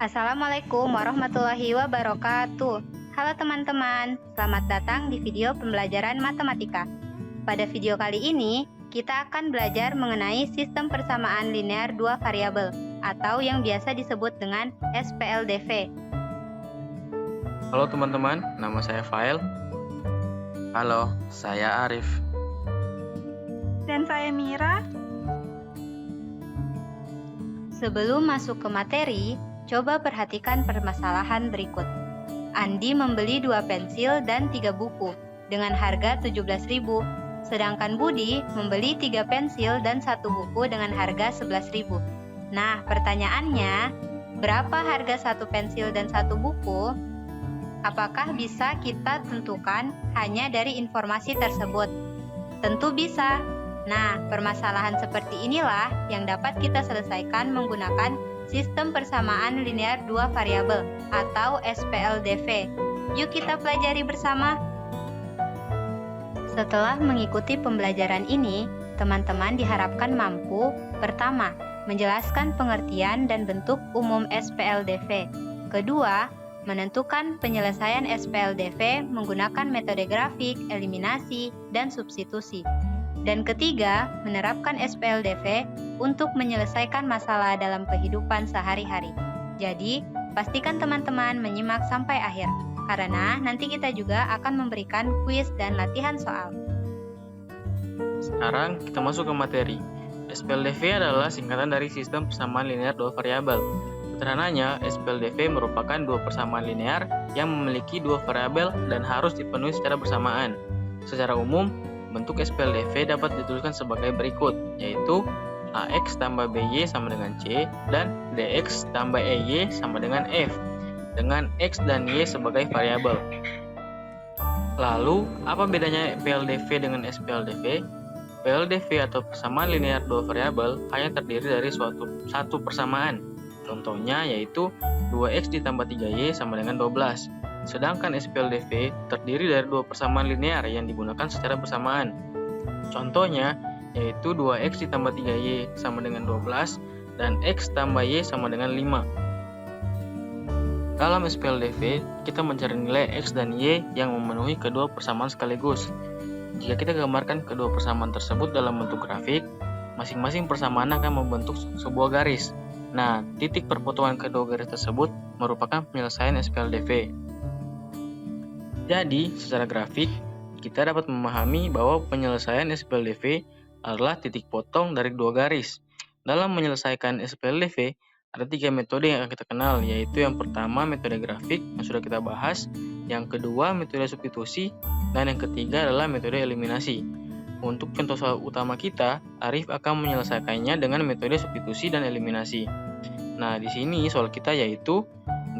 Assalamualaikum warahmatullahi wabarakatuh. Halo teman-teman, selamat datang di video pembelajaran matematika. Pada video kali ini, kita akan belajar mengenai sistem persamaan linear dua variabel atau yang biasa disebut dengan SPLDV. Halo teman-teman, nama saya Fail. Halo, saya Arif. Dan saya Mira. Sebelum masuk ke materi, coba perhatikan permasalahan berikut. Andi membeli 2 pensil dan 3 buku dengan harga 17.000, sedangkan Budi membeli 3 pensil dan 1 buku dengan harga 11.000. Nah, pertanyaannya, berapa harga 1 pensil dan 1 buku? Apakah bisa kita tentukan hanya dari informasi tersebut? Tentu bisa. Nah, permasalahan seperti inilah yang dapat kita selesaikan menggunakan sistem persamaan linear dua variabel atau SPLDV. Yuk kita pelajari bersama. Setelah mengikuti pembelajaran ini, teman-teman diharapkan mampu, pertama, menjelaskan pengertian dan bentuk umum SPLDV. Kedua, menentukan penyelesaian SPLDV menggunakan metode grafik, eliminasi, dan substitusi. Dan ketiga, menerapkan SPLDV untuk menyelesaikan masalah dalam kehidupan sehari-hari. Jadi, pastikan teman-teman menyimak sampai akhir, karena nanti kita juga akan memberikan kuis dan latihan soal. Sekarang kita masuk ke materi. SPLDV adalah singkatan dari sistem persamaan linear dua variabel. Sederhananya, SPLDV merupakan dua persamaan linear yang memiliki dua variabel dan harus dipenuhi secara bersamaan. Secara umum, bentuk SPLDV dapat dituliskan sebagai berikut, yaitu AX tambah BY sama dengan C, dan DX tambah EY sama dengan F, dengan X dan Y sebagai variabel. Lalu, apa bedanya PLDV dengan SPLDV? PLDV atau persamaan linear dua variabel hanya terdiri dari satu persamaan. Contohnya yaitu 2X ditambah 3Y sama dengan 12. Sedangkan SPLDV terdiri dari dua persamaan linear yang digunakan secara bersamaan. Contohnya yaitu 2X ditambah 3Y sama dengan 12 dan X tambah Y sama dengan 5. Dalam SPLDV, kita mencari nilai X dan Y yang memenuhi kedua persamaan sekaligus. Jika kita gambarkan kedua persamaan tersebut dalam bentuk grafik, masing-masing persamaan akan membentuk sebuah garis. Nah, titik perpotongan kedua garis tersebut merupakan penyelesaian SPLDV. Jadi, secara grafik, kita dapat memahami bahwa penyelesaian SPLDV adalah titik potong dari dua garis. Dalam menyelesaikan SPLDV, ada 3 metode yang akan kita kenal, yaitu yang pertama metode grafik yang sudah kita bahas, yang kedua metode substitusi, dan yang ketiga adalah metode eliminasi. Untuk contoh soal utama kita, Arif akan menyelesaikannya dengan metode substitusi dan eliminasi. Nah, di sini soal kita yaitu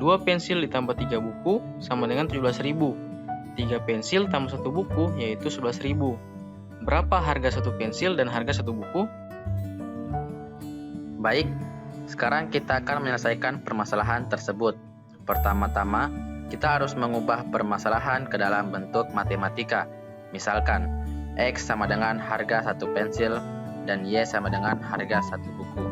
2 pensil ditambah 3 buku sama dengan 17.000. 3 pensil tambah 1 buku yaitu 11.000. Berapa harga 1 pensil dan harga 1 buku? Baik, sekarang kita akan menyelesaikan permasalahan tersebut. Pertama-tama, kita harus mengubah permasalahan ke dalam bentuk matematika. Misalkan, X sama dengan harga 1 pensil dan Y sama dengan harga 1 buku.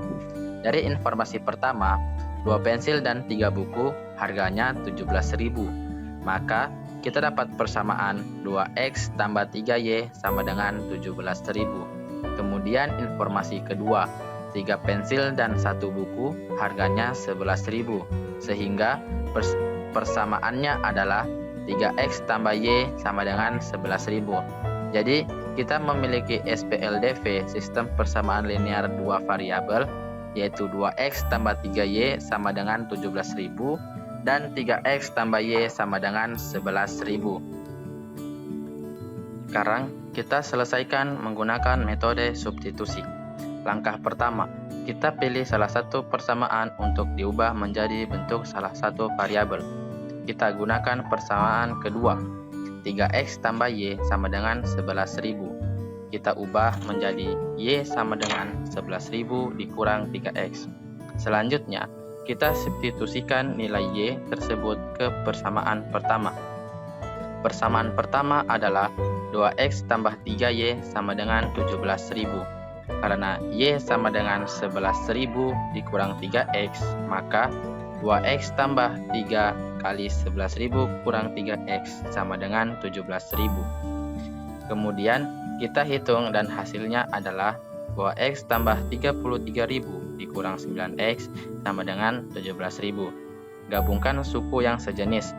Dari informasi pertama, 2 pensil dan 3 buku harganya 17.000. Maka, kita dapat persamaan 2X tambah 3Y sama dengan 17.000. Kemudian informasi kedua, 3 pensil dan 1 buku harganya 11.000. Sehingga persamaannya adalah 3X tambah Y sama dengan 11.000. Jadi, kita memiliki SPLDV sistem persamaan linear dua variabel, yaitu 2X tambah 3Y sama dengan 17.000 dan 3X tambah Y sama dengan 11.000. Sekarang kita selesaikan menggunakan metode substitusi. Langkah pertama, kita pilih salah satu persamaan untuk diubah menjadi bentuk salah satu variabel. Kita gunakan persamaan kedua, 3X tambah Y sama dengan 11.000. Kita ubah menjadi Y sama dengan 11.000 dikurang 3X. Selanjutnya, kita substitusikan nilai Y tersebut ke persamaan pertama. Persamaan pertama adalah 2X tambah 3Y sama dengan 17.000. Karena Y sama dengan 11.000 dikurang 3X, maka 2x tambah 3 kali 11.000 kurang 3x sama dengan 17.000. Kemudian kita hitung dan hasilnya adalah 2x tambah 33.000 dikurang 9x sama dengan 17.000. Gabungkan suku yang sejenis.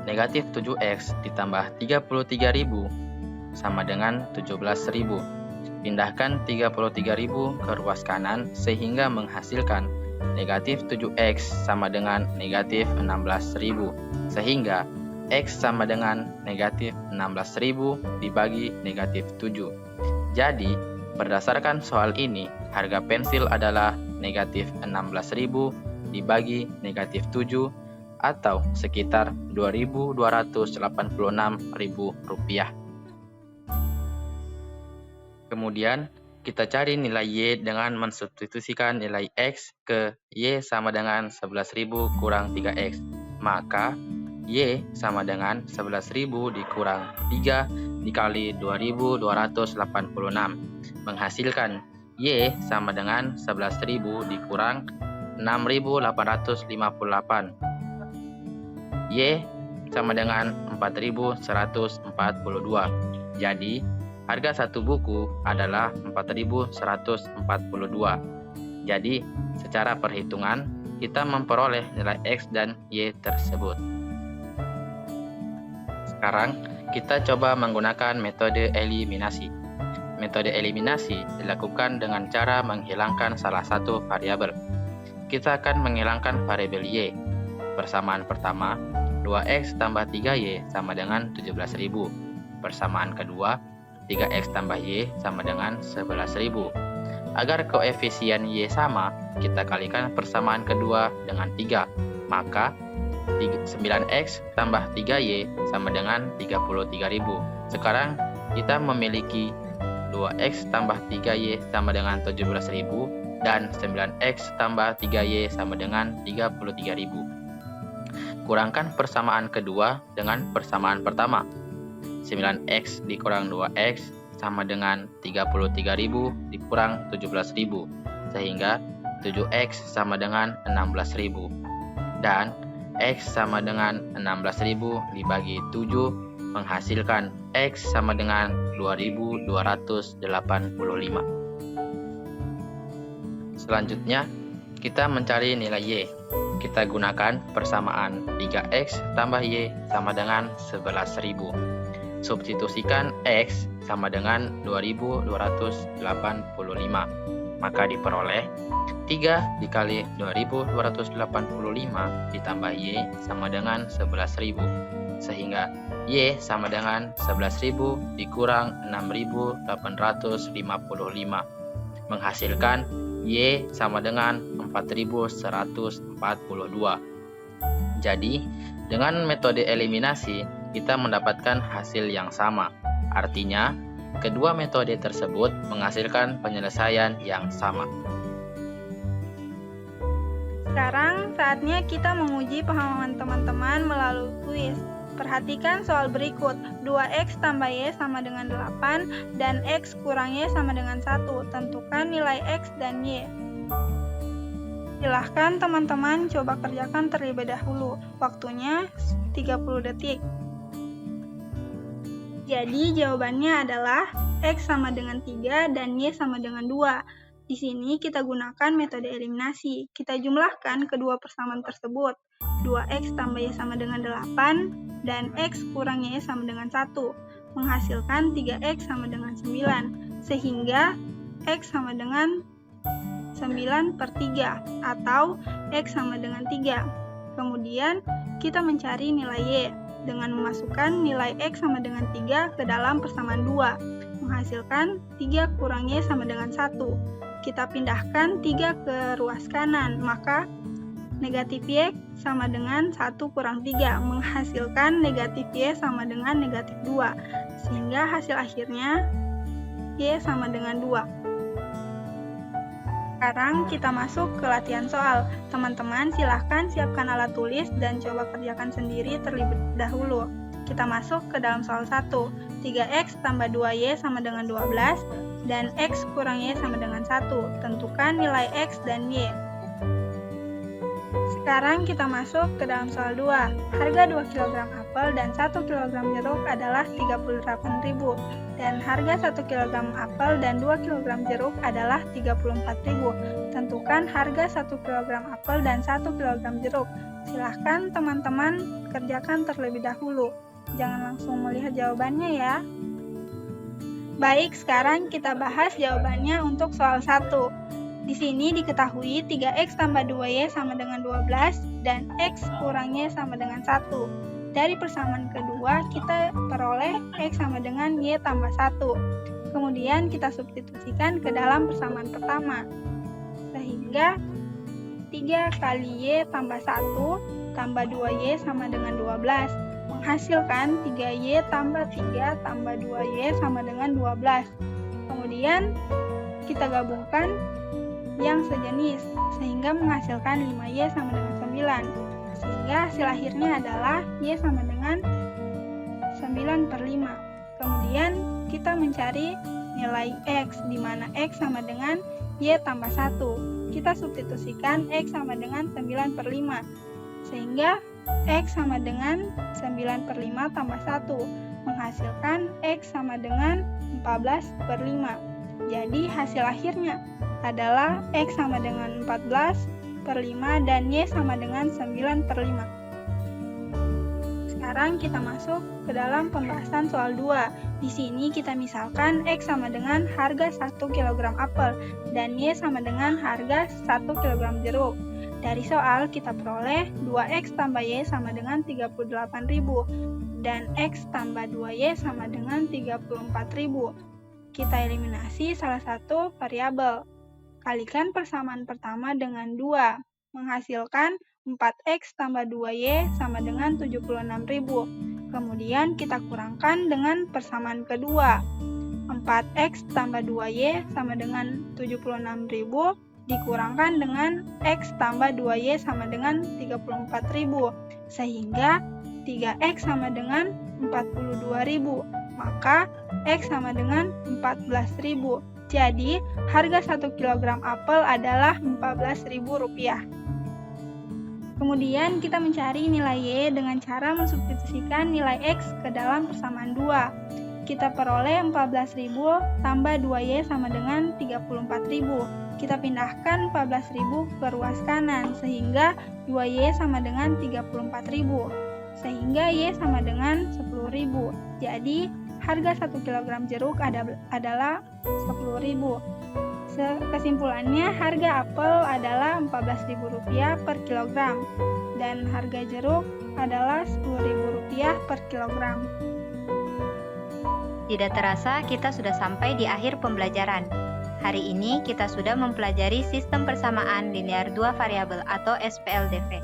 Negatif 7x ditambah 33.000 sama dengan 17.000. Pindahkan 33.000 ke ruas kanan sehingga menghasilkan negatif 7x sama dengan negatif 16.000. Sehingga x sama dengan negatif 16.000 dibagi negatif 7. Jadi, berdasarkan soal ini, harga pensil adalah negatif 16.000 dibagi negatif 7 atau sekitar Rp2.286.000. Kemudian, kita cari nilai Y dengan mensubstitusikan nilai X ke Y sama dengan 11.000 kurang 3X. Maka, Y sama dengan 11.000 dikurang 3 dikali 2.286. Menghasilkan Y sama dengan 11.000 dikurang 6.858. Y sama dengan 4.142. Jadi, harga satu buku adalah 4.142. Jadi, secara perhitungan, kita memperoleh nilai X dan Y tersebut. Sekarang, kita coba menggunakan metode eliminasi. Metode eliminasi dilakukan dengan cara menghilangkan salah satu variabel. Kita akan menghilangkan variabel Y. Persamaan pertama, 2x tambah 3y sama dengan 17.000. Persamaan kedua, 3x tambah y sama dengan 11.000. Agar koefisien y sama, kita kalikan persamaan kedua dengan 3. Maka 9x tambah 3y sama dengan 33.000. Sekarang kita memiliki 2x tambah 3y sama dengan 17.000 dan 9x tambah 3y sama dengan 33.000. Kurangkan persamaan kedua dengan persamaan pertama. 9x dikurang 2x sama dengan 33.000 dikurang 17.000, sehingga 7x sama dengan 16.000. Dan x sama dengan 16.000 dibagi 7 menghasilkan x sama dengan 2.285. Selanjutnya, kita mencari nilai y. Kita gunakan persamaan 3x tambah y sama dengan 11.000. Substitusikan x sama dengan 2.285. Maka diperoleh 3 dikali 2.285 ditambah y sama dengan 11.000. Sehingga y sama dengan 11.000 dikurang 6.855. Menghasilkan y sama dengan 4.142. Jadi, dengan metode eliminasi, kita mendapatkan hasil yang sama. Artinya, kedua metode tersebut menghasilkan penyelesaian yang sama. Sekarang saatnya kita menguji pemahaman teman-teman melalui kuis. Perhatikan soal berikut. 2x tambah y sama dengan 8 dan x kurang y sama dengan 1. Tentukan nilai x dan y. Silahkan teman-teman coba kerjakan terlebih dahulu. Waktunya 30 detik. Jadi jawabannya adalah x sama dengan 3 dan y sama dengan 2. Di sini kita gunakan metode eliminasi. Kita jumlahkan kedua persamaan tersebut. 2x tambah y sama dengan 8 dan x kurang y sama dengan 1. Menghasilkan 3x sama dengan 9. Sehingga x sama dengan 9/3 atau x sama dengan 3. Kemudian kita mencari nilai y dengan memasukkan nilai x sama dengan 3 ke dalam persamaan 2. Menghasilkan 3 kurang y sama dengan 1. Kita pindahkan 3 ke ruas kanan, maka negatif y sama dengan 1 kurang 3, menghasilkan negatif y sama dengan negatif 2, sehingga hasil akhirnya y sama dengan 2. Sekarang kita masuk ke latihan soal. Teman-teman silahkan siapkan alat tulis dan coba kerjakan sendiri terlebih dahulu. Kita masuk ke dalam soal 1. 3x tambah 2y sama dengan 12 dan x kurang y sama dengan 1. Tentukan nilai x dan y. Sekarang kita masuk ke dalam soal 2. Harga 2 kg apel dan 1 kg jeruk adalah Rp38.000 dan harga 1 kg apel dan 2 kg jeruk adalah Rp34.000. Tentukan harga 1 kg apel dan 1 kg jeruk. Silahkan teman-teman kerjakan terlebih dahulu. Jangan langsung melihat jawabannya ya. Baik, sekarang kita bahas jawabannya untuk soal 1. Di sini diketahui 3x tambah 2y sama dengan 12 dan x kurangnya sama dengan 1. Dari persamaan kedua, kita peroleh x sama dengan y tambah 1. Kemudian kita substitusikan ke dalam persamaan pertama. Sehingga 3 kali y tambah 1 tambah 2y sama dengan 12. Menghasilkan 3y tambah 3 tambah 2y sama dengan 12. Kemudian kita gabungkan yang sejenis sehingga menghasilkan 5y sama dengan 9. Sehingga hasil akhirnya adalah y sama dengan 9/5. Kemudian kita mencari nilai x, di mana x sama dengan y tambah 1. Kita substitusikan x sama dengan 9/5. Sehingga x sama dengan 9/5 tambah 1. Menghasilkan x sama dengan 14/5. Jadi hasil akhirnya adalah x sama dengan 14/5 dan y sama dengan 9/5. Sekarang kita masuk ke dalam pembahasan soal 2. Di sini kita misalkan x sama dengan harga 1 kg apel dan y sama dengan harga 1 kg jeruk. Dari soal kita peroleh 2x tambah y sama dengan 38.000 dan x tambah 2y sama dengan 34.000. Kita eliminasi salah satu variabel. Kalikan persamaan pertama dengan 2, menghasilkan 4x tambah 2y sama dengan 76.000. Kemudian kita kurangkan dengan persamaan kedua. 4x tambah 2y sama dengan 76.000 dikurangkan dengan x tambah 2y sama dengan 34.000. Sehingga 3x sama dengan 42.000. Maka x sama dengan 14.000. Jadi, harga 1 kg apel adalah Rp14.000. Kemudian kita mencari nilai y dengan cara mensubstitusikan nilai x ke dalam persamaan 2. Kita peroleh 14.000 tambah 2y sama dengan 34.000. Kita pindahkan 14.000 ke ruas kanan sehingga 2y sama dengan 34.000. Sehingga y sama dengan 10.000. Jadi, harga 1 kg jeruk adalah 10.000. Kesimpulannya, harga apel adalah Rp14.000 per kilogram dan harga jeruk adalah Rp10.000 per kilogram. Tidak terasa kita sudah sampai di akhir pembelajaran. Hari ini kita sudah mempelajari sistem persamaan linear dua variabel atau SPLDV.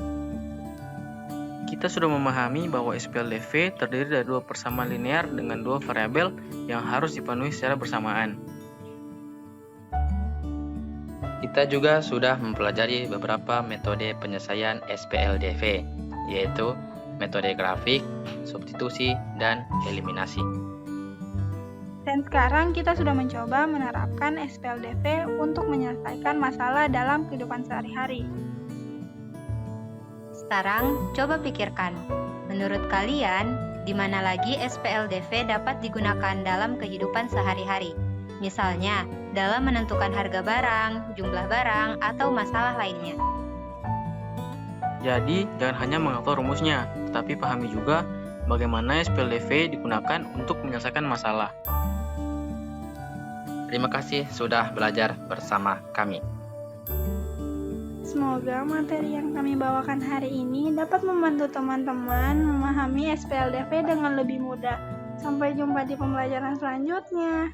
Kita sudah memahami bahwa SPLDV terdiri dari dua persamaan linear dengan dua variabel yang harus dipenuhi secara bersamaan. Kita juga sudah mempelajari beberapa metode penyelesaian SPLDV, yaitu metode grafik, substitusi, dan eliminasi. Dan sekarang kita sudah mencoba menerapkan SPLDV untuk menyelesaikan masalah dalam kehidupan sehari-hari. Sekarang, coba pikirkan, menurut kalian, di mana lagi SPLDV dapat digunakan dalam kehidupan sehari-hari? Misalnya, dalam menentukan harga barang, jumlah barang, atau masalah lainnya. Jadi, jangan hanya menghafal rumusnya, tetapi pahami juga bagaimana SPLDV digunakan untuk menyelesaikan masalah. Terima kasih sudah belajar bersama kami. Semoga materi yang kami bawakan hari ini dapat membantu teman-teman memahami SPLDV dengan lebih mudah. Sampai jumpa di pembelajaran selanjutnya.